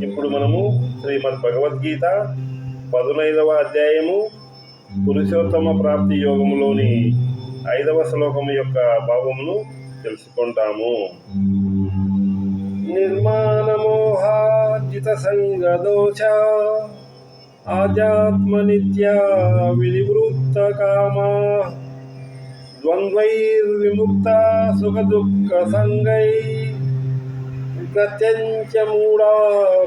ఇప్పుడు మనము శ్రీమద్ భగవద్గీత 15వ అధ్యాయము పురుషోత్తమ ప్రాప్తి యోగములోని 5వ శ్లోకము యొక్క భావమును తెలుసుకుంటాము. నిర్మాణమోహార్జిత సంగదోష ఆధ్యాత్మనిత్యా వినివృత్త కామా ద్వంద్వైర్విముక్త సుఖ దుఃఖ సంగై గత్యంచ మూఢా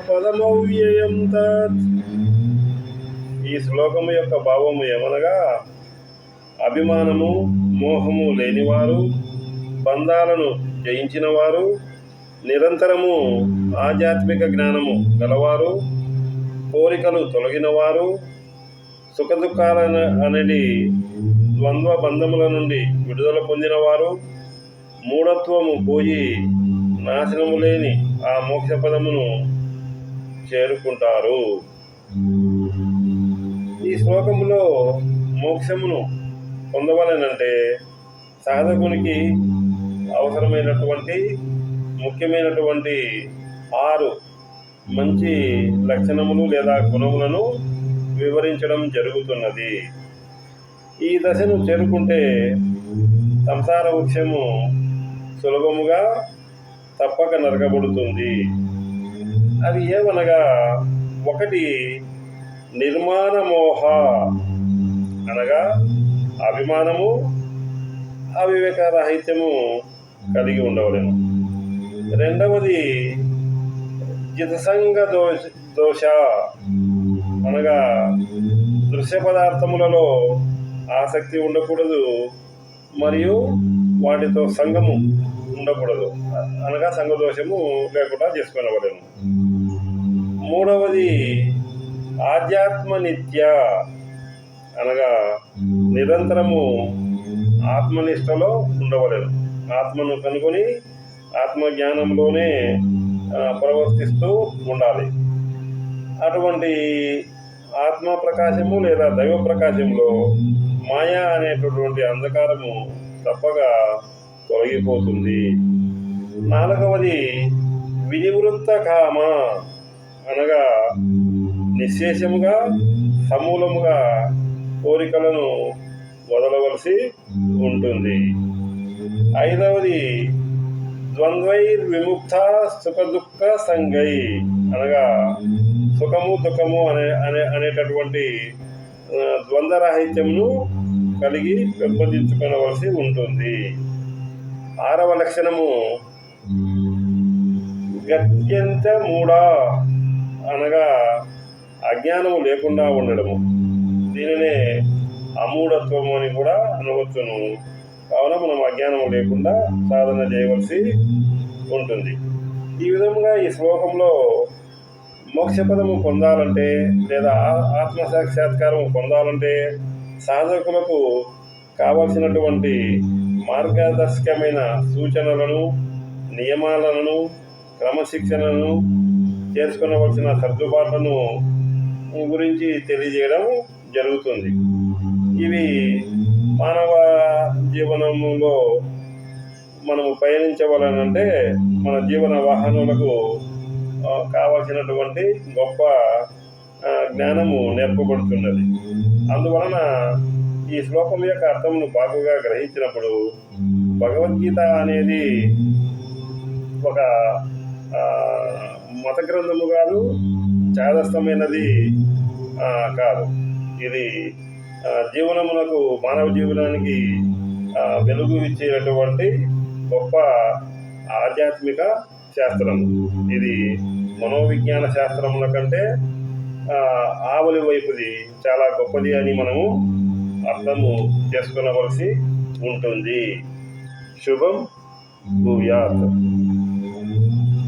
పదమవ్యయం తత్. ఈ శ్లోకము యొక్క భావము ఏమనగా, అభిమానము మోహము లేనివారు, బంధాలను జయించిన వారు, నిరంతరము ఆధ్యాత్మిక జ్ఞానము గలవారు, కోరికలు తొలగినవారు, సుఖదుఖాల అనేది ద్వంద్వ బంధముల నుండి విడుదల పొందినవారు, మూఢత్వము పోయి నాశనము లేని ఆ మోక్ష పదమును చేరుకుంటారు. ఈ శ్లోకములో మోక్షమును పొందవలనంటే సాధకునికి అవసరమైనటువంటి ముఖ్యమైనటువంటి 6 మంచి లక్షణములు లేదా గుణములను వివరించడం జరుగుతున్నది. ఈ దశను చేరుకుంటే సంసార వృక్షము సులభముగా తప్పక నరకబడుతుంది. అవి ఏమనగా, 1 నిర్మాణ మోహ అనగా అభిమానము అవివేక రాహిత్యము కలిగి ఉండవలెను. 2వది జితసంగ దోష అనగా దృశ్య పదార్థములలో ఆసక్తి ఉండకూడదు మరియు వాటితో సంగము ఉండకూడదు అనగా సంగదోషము లేకుండా చేసుకునవలెను. 3వది ఆధ్యాత్మ నిత్య అనగా నిరంతరము ఆత్మనిష్టలో ఉండవలెను. ఆత్మను కనుగొని ఆత్మజ్ఞానంలోనే ప్రవర్తిస్తూ ఉండాలి. అటువంటి ఆత్మ ప్రకాశము లేదా దైవ ప్రకాశంలో మాయా అనేటటువంటి అంధకారము తప్పగా తొలగిపోతుంది. 4వది వినివృత్త కామ అనగా నిశ్శేషముగా సమూలముగా కోరికలను వదలవలసి ఉంటుంది. 5వది ద్వంద్వైర్విముక్త సుఖ దుఃఖ సంగై అనగా సుఖము దుఃఖము అనేటటువంటి ద్వంద్వరాహిత్యమును కలిగి పెంపొందించుకోవలసి ఉంటుంది. 6వ లక్షణము గత్యంత మూఢా అనగా అజ్ఞానము లేకుండా ఉండడము. దీనినే అమూఢత్వము అని కూడా అనవచ్చును. కావున మనం అజ్ఞానము లేకుండా సాధన చేయవలసి ఉంటుంది. ఈ విధంగా ఈ శ్లోకంలో మోక్షపదము పొందాలంటే లేదా ఆత్మసాక్షాత్కారం పొందాలంటే సాధకులకు కావలసినటువంటి మార్గదర్శకమైన సూచనలను, నియమాలను, క్రమశిక్షణను, చేసుకునవలసిన సర్దుబాట్లను గురించి తెలియజేయడం జరుగుతుంది. ఇవి మానవ జీవనములో మనము పయనించవలనంటే మన జీవన వాహనాలకు కావలసినటువంటి గొప్ప జ్ఞానము నేర్పబడుతున్నది. అందువలన ఈ శ్లోకం యొక్క అర్థమును బాగుగా గ్రహించినప్పుడు భగవద్గీత అనేది ఒక మత గ్రంథము కాదు, చాదస్తమైనది కాదు. ఇది జీవనమునకు, మానవ జీవనానికి వెలుగు ఇచ్చేటటువంటి గొప్ప ఆధ్యాత్మిక శాస్త్రం. ఇది మనోవిజ్ఞాన శాస్త్రముల కంటే ఆవలి వైపుది, చాలా గొప్పది అని మనము అర్థము చేసుకునవలసి ఉంటుంది. శుభం భూయాత్.